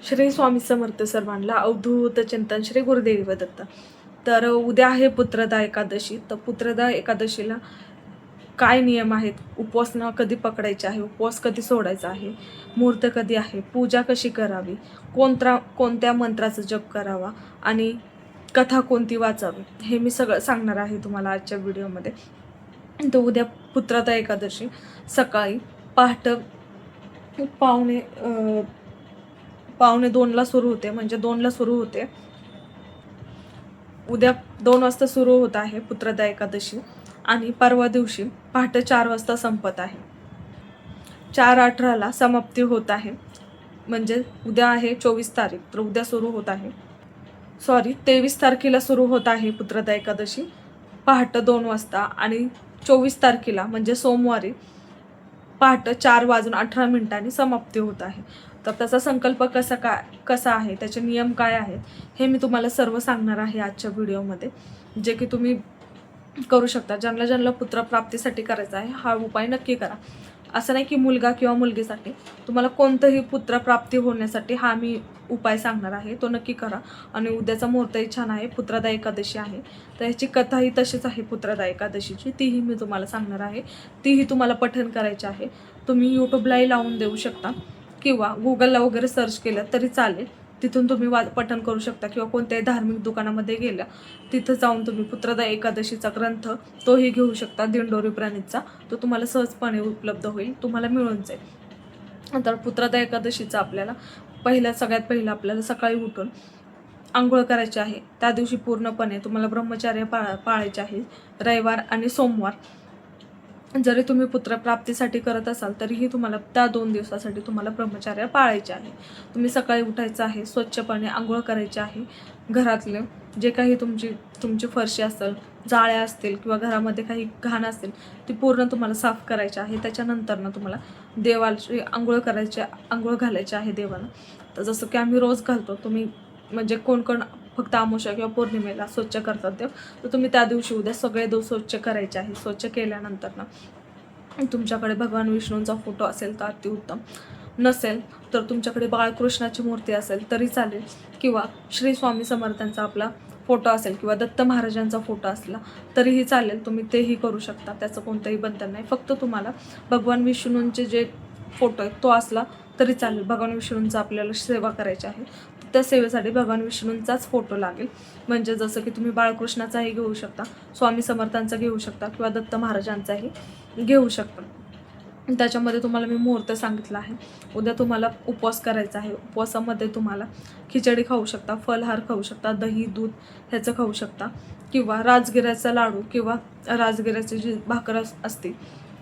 श्री स्वामी समर्थ सर्वांना अवधूत चिंतन श्री गुरुदेव दत्त. तर उद्या आहे पुत्रदा एकादशी. तर पुत्रदा एकादशीला काय नियम आहेत, उपवास कधी पकडायचे आहे, उपवास कधी सोडायचा आहे, मुहूर्त कधी आहे, पूजा कशी करावी, कोणत्या मंत्राचा जप करावा आणि कथा कोणती वाचावी, हे मी सगळं सांगणार आहे तुम्हाला आजच्या व्हिडिओमध्ये. तर उद्या पुत्रदा एकादशी सकाळी पहाटे पावणे 2ला सुरू होते, म्हणजे 2ला सुरू होते. उद्या 2 वाजता सुरू होत आहे पुत्रदा एकादशी आणि परवा दिवशी पहाटे 4 वाजता संपत आहे. 4:18ला समाप्ती होत आहे. म्हणजे उद्या आहे 24 तारीख, तर उद्या सुरू होत आहे. 23 तारखेला सुरू होत आहे पुत्रदा एकादशी पहाटे 2 वाजता आणि 24 तारखेला म्हणजे सोमवारी पहाटे 4:18 समाप्ती होत आहे. तर त्याचा संकल्प कसा आहे, त्याचे नियम काय आहेत, हे मी तुम्हाला सर्व सांगणार आहे आजच्या व्हिडिओमध्ये, जे की तुम्ही करू शकता. ज्यांना पुत्रप्राप्तीसाठी करायचा आहे हा उपाय नक्की करा. असं नाही की मुलगा किंवा मुलगीसाठी, तुम्हाला कोणतंही पुत्रप्राप्ती होण्यासाठी हा मी उपाय सांगणार आहे, तो नक्की करा. आणि उद्याचा मुहूर्तही छान आहे, पुत्रदा एकादशी आहे. तर ह्याची कथाही तशीच आहे पुत्रदा एकादशीची, तीही मी तुम्हाला सांगणार आहे. तीही तुम्हाला पठण करायची आहे. तुम्ही यूट्यूबलाही लावून देऊ शकता किंवा गुगलला वगैरे सर्च केलं तरी चालेल. तिथून तुम्ही पठण करू शकता किंवा कोणत्याही धार्मिक दुकानामध्ये गेल्या तिथं जाऊन तुम्ही पुत्रदा एकादशीचा ग्रंथ तोही घेऊ शकता. दिंडोरी प्रणीतचा तो तुम्हाला सहजपणे उपलब्ध होईल, तुम्हाला मिळून जाईल. तर पुत्रदा एकादशीचा आपल्याला सगळ्यात पहिलं आपल्याला सकाळी उठून आंघोळ करायची आहे. त्या दिवशी पूर्णपणे तुम्हाला ब्रह्मचर्य पाळायचे आहे. रविवार आणि सोमवार जरी तुम्ही पुत्रप्राप्तीसाठी करत असाल तरीही तुम्हाला त्या 2 दिवसासाठी तुम्हाला ब्रह्मचर्य पाळायचे आहे. तुम्ही सकाळी उठायचं आहे, स्वच्छपणे आंघोळ करायची आहे. घरातले जे काही तुमची फरशी असेल, जाळ्या असतील किंवा घरामध्ये काही घाण असेल ती पूर्ण तुम्हाला साफ करायची आहे. त्याच्यानंतर तुम्हाला देवाची आंघोळ घालायची आहे देवाला. तर जसं की आम्ही रोज घालतो, तुम्ही म्हणजे कोण फक्त अमावस्या किंवा पौर्णिमेला स्वच्छ करतात देव, तर तुम्ही त्या दिवशी उद्या सगळे देव स्वच्छ करायचे आहे. स्वच्छ केल्यानंतर तुमच्याकडे भगवान विष्णूंचा फोटो असेल तर अतिउत्तम, नसेल तर तुमच्याकडे बाळकृष्णाची मूर्ती असेल तरी चालेल, किंवा श्री स्वामी समर्थांचा आपला फोटो असेल किंवा दत्त महाराजांचा फोटो असला तरीही चालेल, तुम्ही तेही करू शकता. त्याचं कोणतंही बंधन नाही. फक्त तुम्हाला भगवान विष्णूंचे जे फोटो आहेत तो असला तरी चालेल. भगवान विष्णूंचा आपल्याला सेवा करायची आहे, त्या सेवेसाठी भगवान विष्णूंचाच फोटो लागेल. म्हणजे जसं की तुम्ही बाळकृष्णाचाही घेऊ शकता, स्वामी समर्थांचा घेऊ शकता किंवा दत्त महाराजांचाही घेऊ शकता. त्याच्यामध्ये तुम्हाला मी मुहूर्त सांगितला आहे. उद्या तुम्हाला उपवास करायचा आहे. उपवासामध्ये तुम्हाला खिचडी खाऊ शकता, फलहार खाऊ शकता, दही दूध ह्याचं खाऊ शकता, किंवा राजगिऱ्याचा लाडू किंवा राजगिऱ्याची जी भाकर असते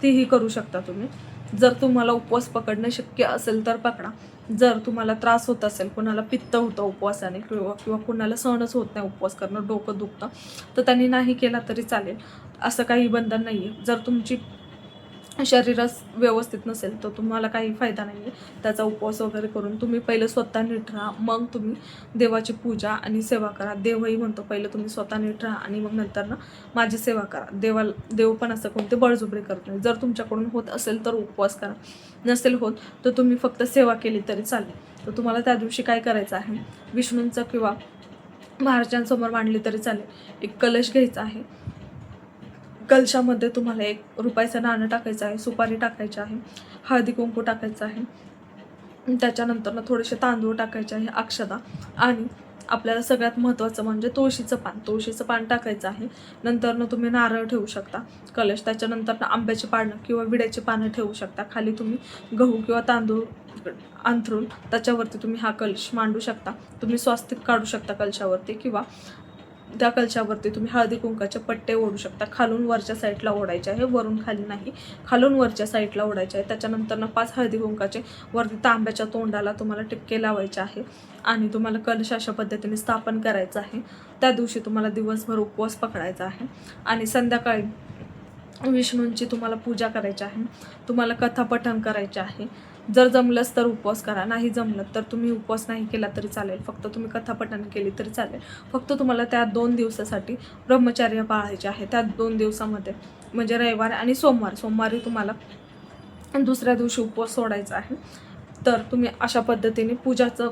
तीही करू शकता तुम्ही. जर तुम्हाला उपवास पकडणं शक्य असेल तर पकडा. जर तुम्हाला त्रास होत असेल, कुणाला पित्त होतं उपवासाने किंवा कुणाला सहनच होत नाही उपवास करणं, डोकं दुखतं, तर त्यांनी नाही केला तरी चालेल. असं काही बंधन नाही आहे. जर तुमची शरीरास व्यवस्थित नसेल तर तुम्हाला काही फायदा नाही आहे त्याचा उपवास वगैरे करून. तुम्ही पहिलं स्वतः नीट राहा, मग तुम्ही देवाची पूजा आणि सेवा करा. देवही म्हणतो पहिलं तुम्ही स्वतः नीट राहा आणि मग नंतर माझी सेवा करा. देव पण असं कोणते बळजुबरी करत नाही. जर तुमच्याकडून होत असेल तर उपवास करा, नसेल होत तर तुम्ही फक्त सेवा केली तरी चालेल. तर तुम्हाला त्या दिवशी काय करायचं आहे, विष्णूंचं किंवा महाराजांसमोर मांडली तरी चालेल. एक कलश घ्यायचा आहे. कलशामध्ये तुम्हाला 1 रुपयाचं नाणं टाकायचं आहे, सुपारी टाकायची आहे, हळदी कुंकू टाकायचं आहे. त्याच्यानंतर थोडेसे तांदूळ टाकायचे आहे, अक्षता, आणि आपल्याला सगळ्यात महत्त्वाचं म्हणजे तुळशीचं पान टाकायचं आहे. नंतर तुम्ही नारळ ठेवू शकता कलश. त्याच्यानंतर आंब्याची पानं किंवा विड्याची पानं ठेवू शकता. खाली तुम्ही गहू किंवा तांदूळ अंथरून त्याच्यावरती तुम्ही हा कलश मांडू शकता. तुम्ही स्वास्तिक काढू शकता कलशावरती, किंवा त्या कलशावरती तुम्ही हळदी कुंकाचे पट्टे ओढू शकता. खालून वरच्या साईडला ओढायचे आहे, वरून खाली नाही, खालून वरच्या साईडला ओढायचे आहे. त्याच्यानंतर 5 हळदी कुंकाचे वरती तांब्याच्या तोंडाला तुम्हाला टिपके लावायचे आहे आणि तुम्हाला कलश अशा पद्धतीने स्थापन करायचं आहे. त्या दिवशी तुम्हाला दिवसभर उपवास पकडायचा आहे आणि संध्याकाळी विष्णूंची तुम्हाला पूजा करायची आहे. तुम्हाला कथा पठण करायचे आहे. जर जमलंच तर उपवास करा, नाही जमलं तर तुम्ही उपवास नाही केला तरी चालेल, फक्त तुम्ही कथा पठण केली तरी चालेल. फक्त तुम्हाला त्या 2 दिवसासाठी ब्रह्मचर्य पाळायचे आहे. त्या 2 दिवसामध्ये म्हणजे रविवार आणि सोमवारी तुम्हाला दुसऱ्या दिवशी उपवास सोडायचा आहे. तर तुम्ही अशा पद्धतीने पूजाचं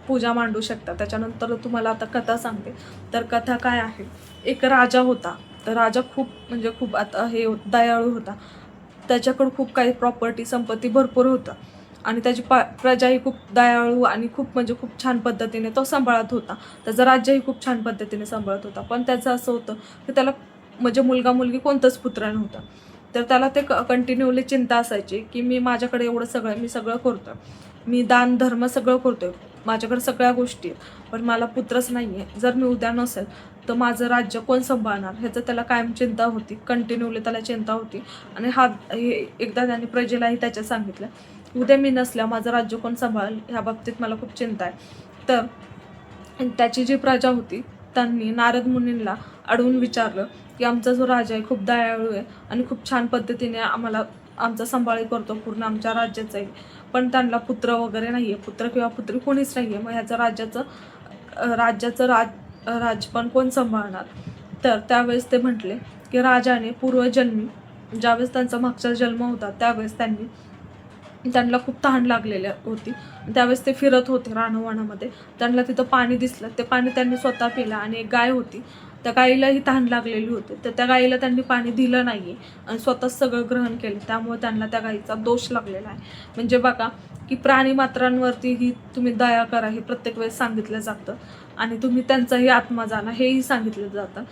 पूजा मांडू शकता. त्याच्यानंतर तुम्हाला आता कथा सांगते. तर कथा काय आहे, एक राजा होता. तर राजा खूप म्हणजे खूप आता हे दयाळू होता. त्याच्याकडे खूप काही प्रॉपर्टी संपत्ती भरपूर होतं आणि त्याची प्रजाही खूप दयाळू आणि खूप म्हणजे खूप छान पद्धतीने तो सांभाळत होता. त्याचं राज्यही खूप छान पद्धतीने सांभाळत होता. पण त्याचं असं होतं की त्याला म्हणजे मुलगा मुलगी कोणतंच पुत्र नव्हतं. तर त्याला ते कंटिन्यूली चिंता असायची की मी माझ्याकडे एवढं सगळं मी सगळं करतोय, मी दान धर्म सगळं करतोय, माझ्याकडे सगळ्या गोष्टी आहेत, पण मला पुत्रच नाही आहे. जर मी उद्या नसेल तर माझं राज्य कोण सांभाळणार, ह्याचं त्याला कायम चिंता होती. कंटिन्यूली त्याला चिंता होती. आणि हे एकदा त्याने प्रजेलाही त्याच्या सांगितलं, उद्या मी नसल्या माझं राज्य कोण सांभाळेल, ह्या बाबतीत मला खूप चिंता आहे. तर त्याची जी प्रजा होती त्यांनी नारद मुनींना अडवून विचारलं की आमचा जो राजा आहे खूप दयाळू आहे आणि खूप छान पद्धतीने आम्हाला आमचा सांभाळ करतो पूर्ण आमच्या राज्याचाही, पण त्यांना पुत्र वगैरे नाही आहे, पुत्र किंवा पुत्री कोणीच नाही आहे. मग ह्याचं राज्याचं राजपण कोण सांभाळणार. तर त्यावेळेस ते म्हटले की राजाने पूर्वजन्मी ज्यावेळेस त्यांचा मागचा जन्म होता त्यावेळेस त्यांना खूप तहान लागलेली होती. त्यावेळेस ते फिरत होते रानवनामध्ये. त्यांना तिथं पाणी दिसलं. ते पाणी त्यांनी स्वतः पिलं आणि एक गाय होती, त्या गाईलाही तहान लागलेली होती. तर त्या गाईला त्यांनी पाणी दिलं नाही आणि स्वतःच सगळं ग्रहण केलं. त्यामुळे त्यांना त्या गाईचा दोष लागलेला आहे. म्हणजे बघा की प्राणीमात्रांवरतीही तुम्ही दया करा हे प्रत्येक वेळेस सांगितलं जातं आणि तुम्ही त्यांचाही आत्मा जाणा हेही सांगितलं जातं.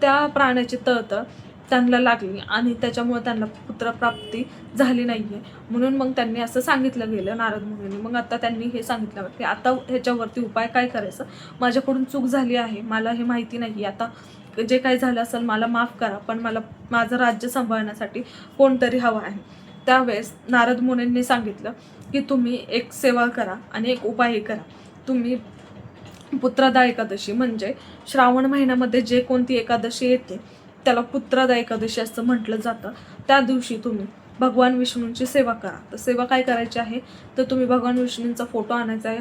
त्या प्राण्याची तळतळ त्यांना लागली आणि त्याच्यामुळे त्यांना पुत्रप्राप्ती झाली नाही आहे. म्हणून मग त्यांनी असं सांगितलं गेलं नारद मुनींनी. मग आता त्यांनी हे सांगितलं की आता ह्याच्यावरती उपाय काय करायचं, माझ्याकडून चूक झाली आहे, मला हे माहिती नाही, आता जे काही झालं असेल मला माफ करा, पण मला माझं राज्य सांभाळण्यासाठी कोणतरी हवं आहे. त्यावेळेस नारद मुनींनी सांगितलं की तुम्ही एक सेवा करा आणि एक उपायही करा. तुम्ही पुत्रदा एकादशी म्हणजे श्रावण महिन्यामध्ये जे कोणती एकादशी येते त्याला पुत्रदा एकादशी असं म्हटलं जातं. त्या दिवशी तुम्ही भगवान विष्णूंची सेवा करा. तर सेवा काय करायची आहे, तर तुम्ही भगवान विष्णूंचा फोटो आणायचा आहे,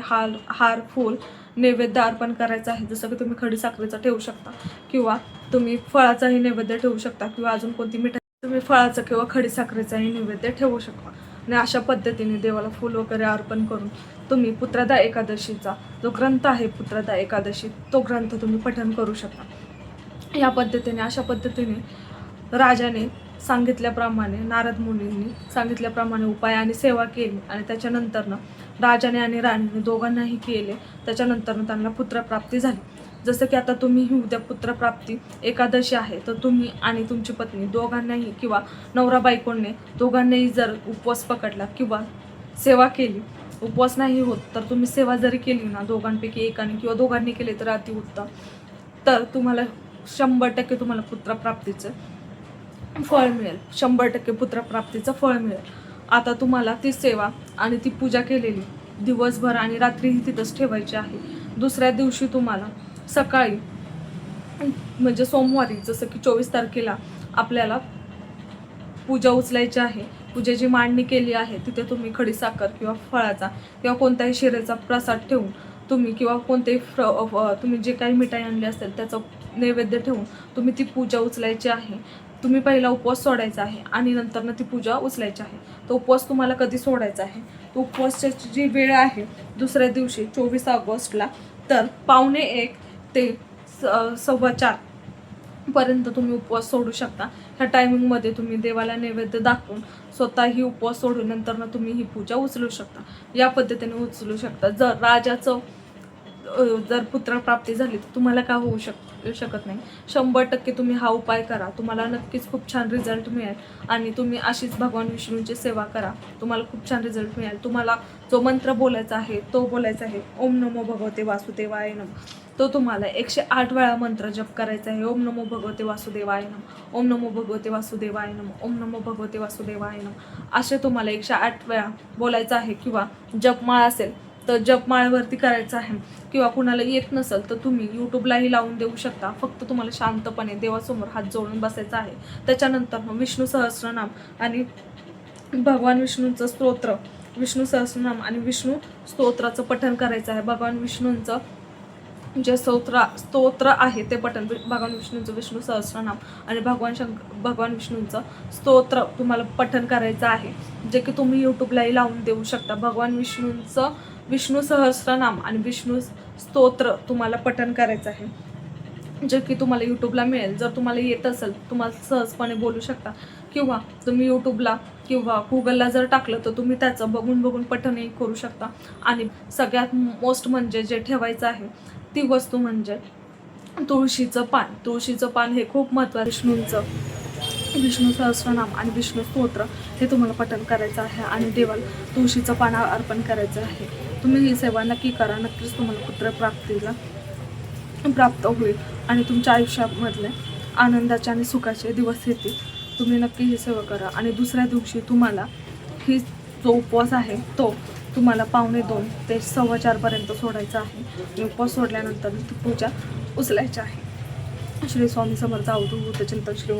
हार फूल नैवेद्य अर्पण करायचं आहे. जसं की तुम्ही खडीसाखरेचा ठेवू शकता किंवा तुम्ही फळाचाही नैवेद्य ठेवू शकता किंवा अजून कोणती मिठाई तुम्ही फळाचं किंवा खडीसाखरेचाही नैवेद्य ठेवू शकता. आणि अशा पद्धतीने देवाला फूल वगैरे अर्पण करून तुम्ही पुत्रदा एकादशीचा जो ग्रंथ आहे पुत्रदा एकादशी तो ग्रंथ तुम्ही पठण करू शकता. या पद्धतीने अशा पद्धतीने राजाने सांगितल्याप्रमाणे नारद मुनींनी सांगितल्याप्रमाणे उपाय आणि सेवा केली आणि त्याच्यानंतरनं राजाने आणि राणीने दोघांनाही केले. त्याच्यानंतरनं त्यांना पुत्रप्राप्ती झाली. जसं की आता तुम्ही उद्या पुत्रप्राप्ती एकादशी आहे तर तुम्ही आणि तुमची पत्नी दोघांनाही किंवा नवरा बायकोने दोघांनाही जर उपवास पकडला किंवा सेवा केली, उपवास नाही होत तर तुम्ही सेवा जरी केली ना दोघांपैकी एकाने किंवा दोघांनी केले तर अतिउत्तम, तर तुम्हाला 100% तुम्हाला पुत्रप्राप्तीचं फळ मिळेल. 100% पुत्रप्राप्तीचं फळ मिळेल. आता तुम्हाला ती सेवा आणि ती पूजा केलेली दिवसभर आणि रात्रीही तिथंच ठेवायची आहे. दुसऱ्या दिवशी तुम्हाला सकाळी म्हणजे सोमवारी जसं की 24 तारखेला आपल्याला पूजा उचलायची आहे. पूजेची मांडणी केली आहे तिथे तुम्ही खडीसाखर किंवा फळाचा किंवा कोणत्याही शिरेचा प्रसाद ठेवून तुम्ही किंवा कोणतेही तुम्ही जे काही मिठाई आणली असेल त्याचं नैवेद्य ठेवून तुम्ही ती पूजा उचलायची आहे. तुम्ही पहिला उपवास सोडायचा आहे आणि नंतरनं ती पूजा उचलायची आहे. तो उपवास तुम्हाला कधी सोडायचा आहे, तो उपवासाची जी वेळ आहे दुसऱ्या दिवशी 24 ऑगस्टला तर 1:45 ते 4:15 पर्यंत तुम्ही उपवास सोडू शकता. ह्या टायमिंगमध्ये तुम्ही देवाला नैवेद्य दाखवून स्वतःही उपवास सोडून नंतरनं तुम्ही ही पूजा उचलू शकता. या पद्धतीने उचलू शकता. जर पुत्रप्राप्ती झाली तर तुम्हाला का होऊ शकत नाही. 100% तुम्ही हा उपाय करा, तुम्हाला नक्कीच खूप छान रिझल्ट मिळेल आणि तुम्ही अशीच भगवान विष्णूंची सेवा करा, तुम्हाला खूप छान रिझल्ट मिळेल. तुम्हाला जो मंत्र बोलायचा आहे तो बोलायचा आहे ओम नमो भगवते वासुदेवाय नमः. तो तुम्हाला 108 वेळा मंत्र जप करायचा आहे. ओम नमो भगवते वासुदेवाय नमः, ओम नमो भगवते वासुदेवाय नमः, ओम नमो भगवते वासुदेवाय नमः असे तुम्हाला 108 वेळा बोलायचं आहे. किंवा जपमाळ असेल तर जपमाळवरती करायचं आहे किंवा कुणाला येत नसेल तर तुम्ही यूट्यूबलाही लावून देऊ शकता. फक्त तुम्हाला शांतपणे देवासमोर हात जोडून बसायचं आहे. त्याच्यानंतर विष्णू सहस्रनाम आणि भगवान विष्णूंचं स्तोत्र, विष्णू सहस्रनाम आणि विष्णू स्तोत्राचं पठण करायचं आहे. भगवान विष्णूंचं जे स्तोत्र आहे ते पठण, भगवान विष्णूंचं विष्णू सहस्रनाम आणि भगवान विष्णूंचं स्तोत्र तुम्हाला पठण करायचं आहे, जे की तुम्ही यूट्यूबलाही लावून देऊ शकता. भगवान विष्णूंचं विष्णू सहस्रनाम आणि विष्णू स्तोत्र तुम्हाला पठण करायचं आहे, जे की तुम्हाला यूट्यूबला मिळेल. जर तुम्हाला येत असेल तुम्हाला सहजपणे बोलू शकता, किंवा तुम्ही यूट्यूबला किंवा गुगलला जर टाकलं तर तुम्ही त्याचं बघून पठणही करू शकता. आणि सगळ्यात मोस्ट म्हणजे जे ठेवायचं आहे ती वस्तू म्हणजे तुळशीचं पान. तुळशीचं पान हे खूप महत्त्वाचं. विष्णूंचं विष्णू सहस्रनाम आणि विष्णू स्तोत्र हे तुम्हाला पठण करायचं आहे आणि देवाला तुळशीचं पान अर्पण करायचं आहे. तुम्ही ही सेवा नक्की करा. नक्कीच तुम्हाला पुत्रप्राप्तीला प्राप्त होईल आणि तुमच्या आयुष्यामधले आनंदाचे आणि सुखाचे दिवस येतील. तुम्ही नक्की ही सेवा करा. आणि दुसऱ्या दिवशी तुम्हाला ही जो उपवास आहे तो तुम्हाला 2:45 ते 4:15 सोडायचा आहे. उपवास सोडल्यानंतर ती पूजा उचलायची आहे. श्री स्वामी समर्थ अवधूत चिंतन श्री